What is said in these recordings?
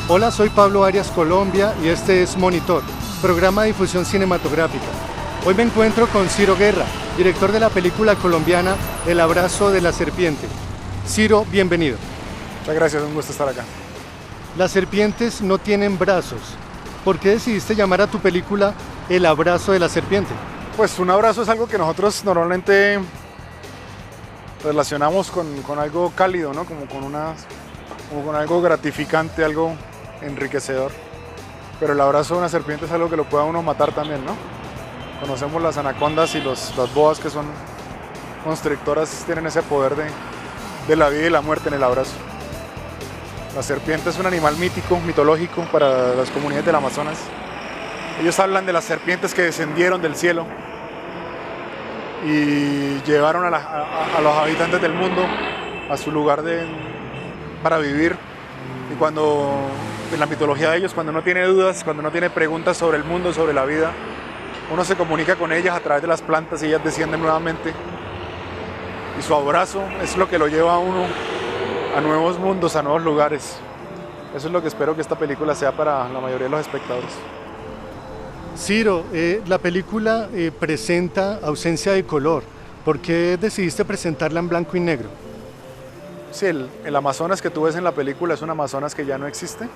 Hola, soy Pablo Arias Colombia y este es Monitor, programa de difusión cinematográfica. Hoy me encuentro con Ciro Guerra, director de la película colombiana El abrazo de la serpiente. Ciro, bienvenido. Muchas gracias, un gusto estar acá. Las serpientes no tienen brazos. ¿Por qué decidiste llamar a tu película El abrazo de la serpiente? Pues un abrazo es algo que nosotros normalmente relacionamos con algo cálido, ¿no? Como con algo gratificante, algo enriquecedor. Pero el abrazo de una serpiente es algo que lo puede a uno matar también, ¿no? Conocemos las anacondas y las boas, que son constrictoras, tienen ese poder de la vida y la muerte en el abrazo. La serpiente es un animal mítico, mitológico para las comunidades del Amazonas. Ellos hablan de las serpientes que descendieron del cielo y llevaron a los habitantes del mundo a su lugar para vivir. Y cuando, en la mitología de ellos, cuando no tiene dudas, cuando no tiene preguntas sobre el mundo, sobre la vida, uno se comunica con ellas a través de las plantas y ellas descienden nuevamente. Y su abrazo es lo que lo lleva a uno a nuevos mundos, a nuevos lugares. Eso es lo que espero que esta película sea para la mayoría de los espectadores. Ciro, la película presenta ausencia de color. ¿Por qué decidiste presentarla en blanco y negro? Sí, el Amazonas que tú ves en la película es un Amazonas que ya no existe.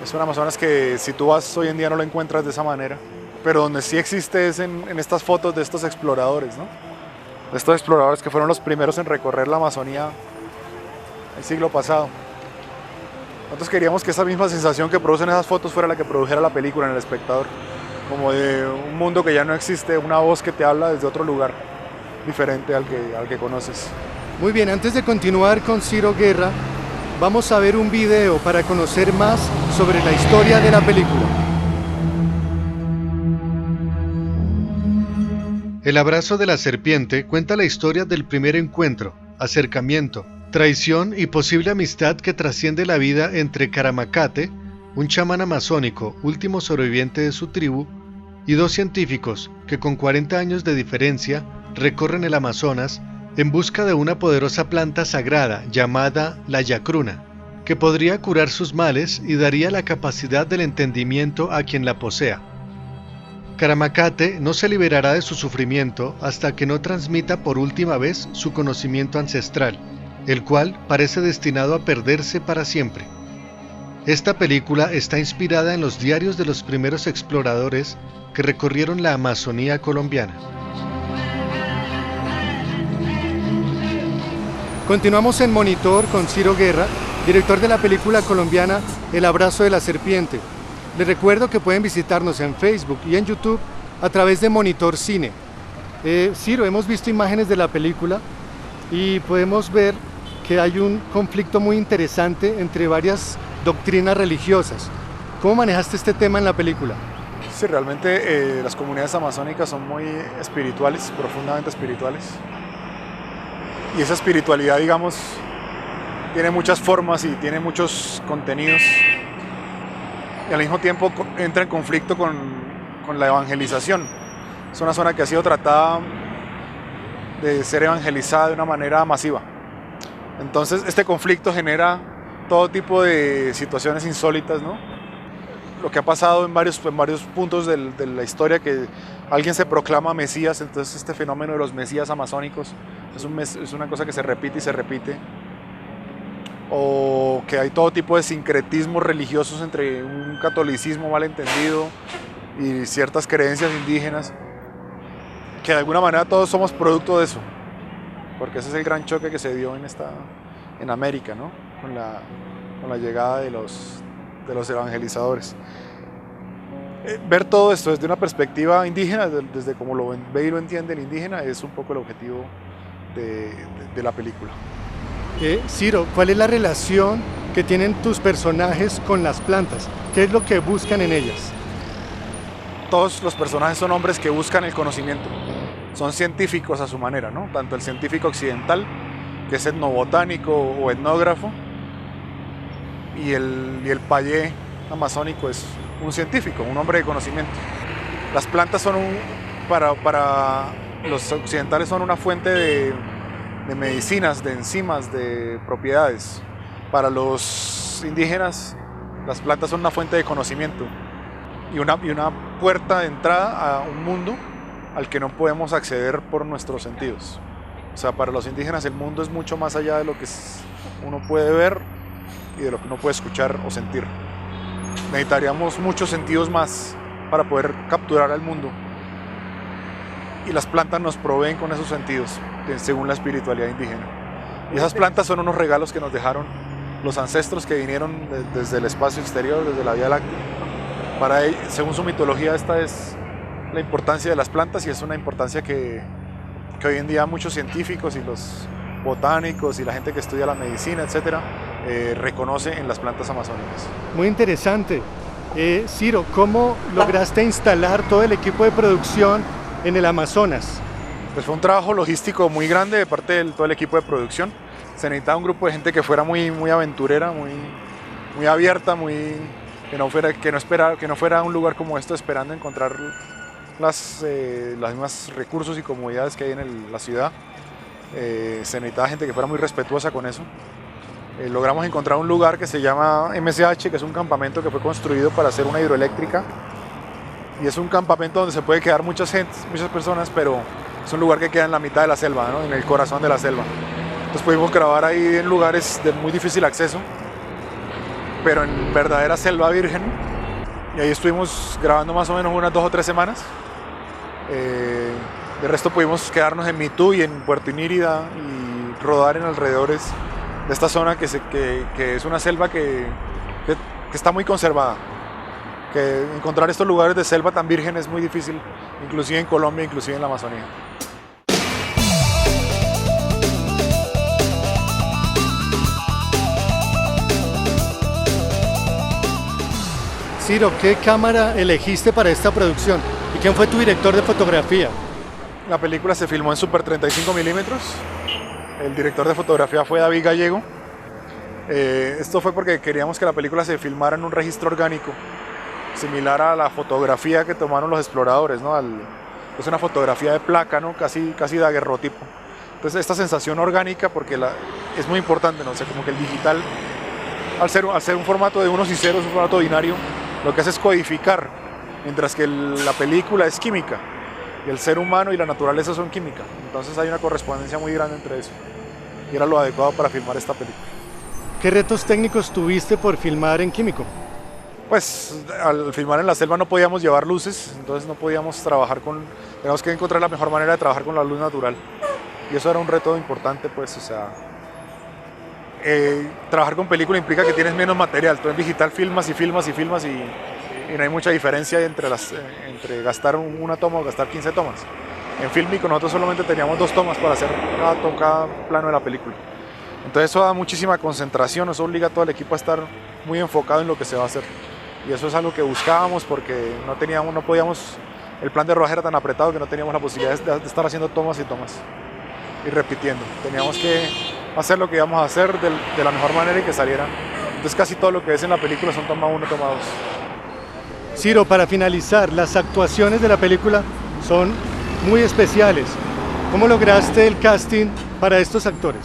Es un Amazonas que si tú vas hoy en día no lo encuentras de esa manera. Pero donde sí existe es en estas fotos de estos exploradores, ¿no? De estos exploradores que fueron los primeros en recorrer la Amazonía el siglo pasado. Nosotros queríamos que esa misma sensación que producen esas fotos fuera la que produjera la película en el espectador. Como de un mundo que ya no existe, una voz que te habla desde otro lugar, diferente al que conoces. Muy bien, antes de continuar con Ciro Guerra, vamos a ver un video para conocer más sobre la historia de la película. El abrazo de la serpiente cuenta la historia del primer encuentro, acercamiento, traición y posible amistad que trasciende la vida entre Caramacate, un chamán amazónico, último sobreviviente de su tribu, y dos científicos que con 40 años de diferencia recorren el Amazonas en busca de una poderosa planta sagrada llamada la yacruna, que podría curar sus males y daría la capacidad del entendimiento a quien la posea. Caramacate no se liberará de su sufrimiento hasta que no transmita por última vez su conocimiento ancestral, el cual parece destinado a perderse para siempre. Esta película está inspirada en los diarios de los primeros exploradores que recorrieron la Amazonía colombiana. Continuamos en Monitor con Ciro Guerra, director de la película colombiana El abrazo de la serpiente. Les recuerdo que pueden visitarnos en Facebook y en YouTube a través de Monitor Cine. Ciro, hemos visto imágenes de la película y podemos ver que hay un conflicto muy interesante entre varias doctrinas religiosas. ¿Cómo manejaste este tema en la película? Sí, realmente las comunidades amazónicas son muy espirituales, profundamente espirituales. Y esa espiritualidad, digamos, tiene muchas formas y tiene muchos contenidos. Y al mismo tiempo entra en conflicto con la evangelización. Es una zona que ha sido tratada de ser evangelizada de una manera masiva. Entonces este conflicto genera todo tipo de situaciones insólitas, ¿no? Lo que ha pasado en varios puntos de la historia, que alguien se proclama Mesías, entonces este fenómeno de los Mesías amazónicos es una cosa que se repite y se repite. O que hay todo tipo de sincretismos religiosos entre un catolicismo mal entendido y ciertas creencias indígenas, que de alguna manera todos somos producto de eso, porque ese es el gran choque que se dio en América, ¿no? Con la llegada de los evangelizadores. Ver todo esto desde una perspectiva indígena, desde como lo ve y lo entiende el indígena, es un poco el objetivo de la película. Ciro, ¿cuál es la relación que tienen tus personajes con las plantas? ¿Qué es lo que buscan en ellas? Todos los personajes son hombres que buscan el conocimiento, son científicos a su manera, ¿no? Tanto el científico occidental, que es etnobotánico o etnógrafo, y el payé amazónico es un científico, un hombre de conocimiento. Las plantas son para los occidentales son una fuente de medicinas, de enzimas, de propiedades. Para los indígenas Las plantas son una fuente de conocimiento y una puerta de entrada a un mundo al que no podemos acceder por nuestros sentidos. O sea, para los indígenas el mundo es mucho más allá de lo que uno puede ver y de lo que uno puede escuchar o sentir. Necesitaríamos muchos sentidos más para poder capturar al mundo. Y las plantas nos proveen con esos sentidos, según la espiritualidad indígena. Y esas plantas son unos regalos que nos dejaron los ancestros que vinieron desde el espacio exterior, desde la Vía Láctea. Para ellos, según su mitología, esta es la importancia de las plantas y es una importancia que hoy en día muchos científicos y los botánicos y la gente que estudia la medicina, etcétera, reconoce en las plantas amazónicas. Muy interesante. Ciro, ¿cómo lograste instalar todo el equipo de producción en el Amazonas? Pues fue un trabajo logístico muy grande de parte de todo el equipo de producción. Se necesitaba un grupo de gente que fuera muy aventurera, muy abierta, que no fuera un lugar como esto esperando encontrar los mismos recursos y comodidades que hay en la ciudad. Se necesitaba gente que fuera muy respetuosa con eso. Logramos encontrar un lugar que se llama MSH, que es un campamento que fue construido para hacer una hidroeléctrica. Y es un campamento donde se puede quedar muchas personas, pero es un lugar que queda en la mitad de la selva, ¿no? En el corazón de la selva. Entonces pudimos grabar ahí en lugares de muy difícil acceso, pero en verdadera selva virgen. Y ahí estuvimos grabando más o menos unas 2 o 3 semanas. De resto pudimos quedarnos en Mitú y en Puerto Inírida y rodar en alrededores de esta zona que es una selva que está muy conservada. Que encontrar estos lugares de selva tan virgen es muy difícil, inclusive en Colombia, inclusive en la Amazonía. Ciro, ¿qué cámara elegiste para esta producción? ¿Y quién fue tu director de fotografía? La película se filmó en Super 35 milímetros. El director de fotografía fue David Gallego. Esto fue porque queríamos que la película se filmara en un registro orgánico, similar a la fotografía que tomaron los exploradores, ¿no? Es una fotografía de placa, ¿no? Casi de aguerrotipo. Entonces esta sensación orgánica, porque es muy importante, ¿no? O sea, como que el digital, al ser un formato de unos y ceros, un formato binario, lo que hace es codificar, mientras que la película es química, y el ser humano y la naturaleza son química. Entonces hay una correspondencia muy grande entre eso, y era lo adecuado para filmar esta película. ¿Qué retos técnicos tuviste por filmar en químico? Pues al filmar en la selva no podíamos llevar luces, entonces no podíamos teníamos que encontrar la mejor manera de trabajar con la luz natural. Y eso era un reto importante, pues, o sea, trabajar con película implica que tienes menos material. Tú en digital filmas y no hay mucha diferencia entre gastar una toma o gastar 15 tomas. En fílmico nosotros solamente teníamos 2 tomas para hacer cada plano de la película. Entonces eso da muchísima concentración, eso obliga a todo el equipo a estar muy enfocado en lo que se va a hacer. Y eso es algo que buscábamos porque no podíamos, el plan de rodaje era tan apretado que no teníamos la posibilidad de estar haciendo tomas y tomas y repitiendo. Teníamos que hacer lo que íbamos a hacer de la mejor manera y que saliera. Entonces casi todo lo que ves en la película son toma 1, toma 2. Ciro, para finalizar, las actuaciones de la película son muy especiales. ¿Cómo lograste el casting para estos actores?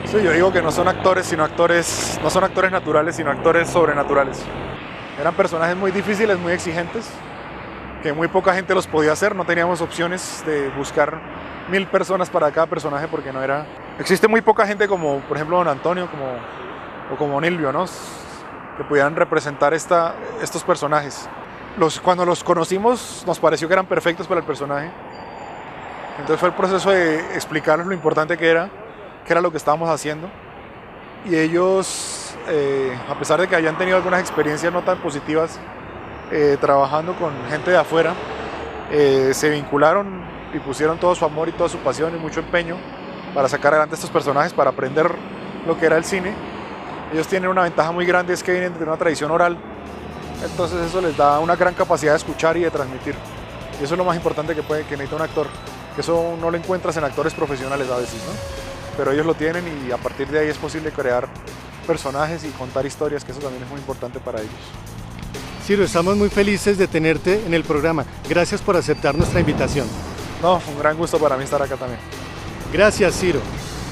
Sí, yo digo que no son actores naturales, sino actores sobrenaturales. Eran personajes muy difíciles, muy exigentes, que muy poca gente los podía hacer. No teníamos opciones de buscar 1000 personas para cada personaje porque no era... Existe muy poca gente como, por ejemplo, Don Antonio o como Nilvio, ¿no? Que pudieran representar estos personajes. Cuando los conocimos nos pareció que eran perfectos para el personaje. Entonces fue el proceso de explicarles lo importante que era lo que estábamos haciendo. Y ellos, a pesar de que habían tenido algunas experiencias no tan positivas trabajando con gente de afuera, se vincularon y pusieron todo su amor y toda su pasión y mucho empeño para sacar adelante a estos personajes, para aprender lo que era el cine. Ellos tienen una ventaja muy grande, es que vienen de una tradición oral, entonces eso les da una gran capacidad de escuchar y de transmitir. Y eso es lo más importante que necesita un actor, que eso no lo encuentras en actores profesionales a veces, ¿no? Pero ellos lo tienen y a partir de ahí es posible crear personajes y contar historias, que eso también es muy importante para ellos. Ciro, estamos muy felices de tenerte en el programa. Gracias por aceptar nuestra invitación. No, un gran gusto para mí estar acá también. Gracias, Ciro.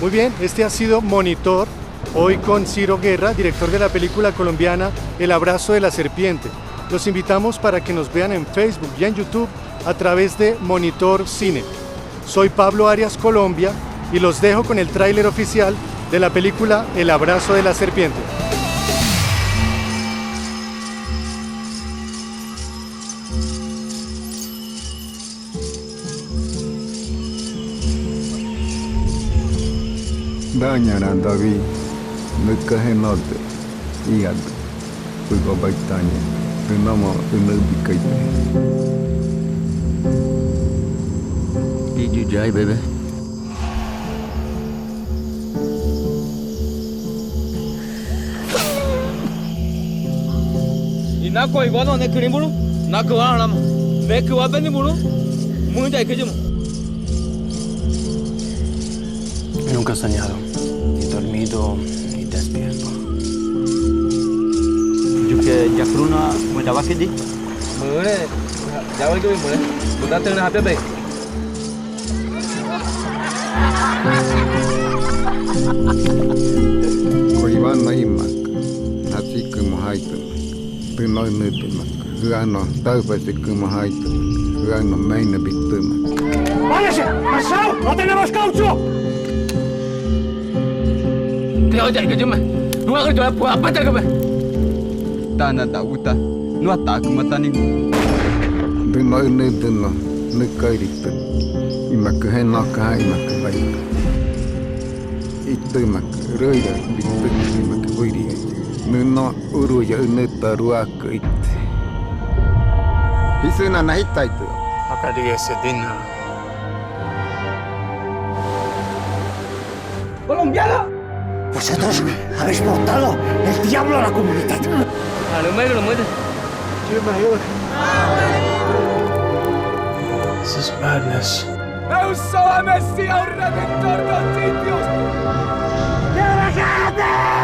Muy bien, este ha sido Monitor Hoy con Ciro Guerra, director de la película colombiana El abrazo de la serpiente. Los invitamos para que nos vean en Facebook y en YouTube a través de Monitor Cine. Soy Pablo Arias Colombia y los dejo con el tráiler oficial de la película El abrazo de la serpiente. Dañarán David, no caje norte, y algo, pues va a baitaña, tenemos un ubicaite. Did you die, baby? Inako igual ne krimulu, nako alam, me que va venir mulu, muy de que yo. Nunca he soñado, ni dormido, ni despierto. Yo que ya cruna, me daba que di. Mure, ya voy que voy mure. Tú te tienes a bebé. Koivan naimak, nasi kemahaitan, tenoi nutumak, gano taupasi kemahaitan, gano meina bitumak. ¡Váyase! ¡Marshal! ¡No tenemos caucho! Theo chạy cái chứ mày, đúng không? Cho nó bắt tay các mày. Ta na ta uta, no ataque mata ninguém. Tenoi nutuno, nukairitan, imak henaka imak baik. Itumak röida bitumak imak uiri. Nuno uruja unetaruaka it. Hisuna nahitaitu. Acá diga ese dina. ¡Colombiana! Vosotros habéis portado el diablo a la comunidad. À, nó mấy rồi mới đi. Chưa mà hiểu. This is madness. ¡Eu sou a Messia, o Redentor dos sitios! ¡Relájate!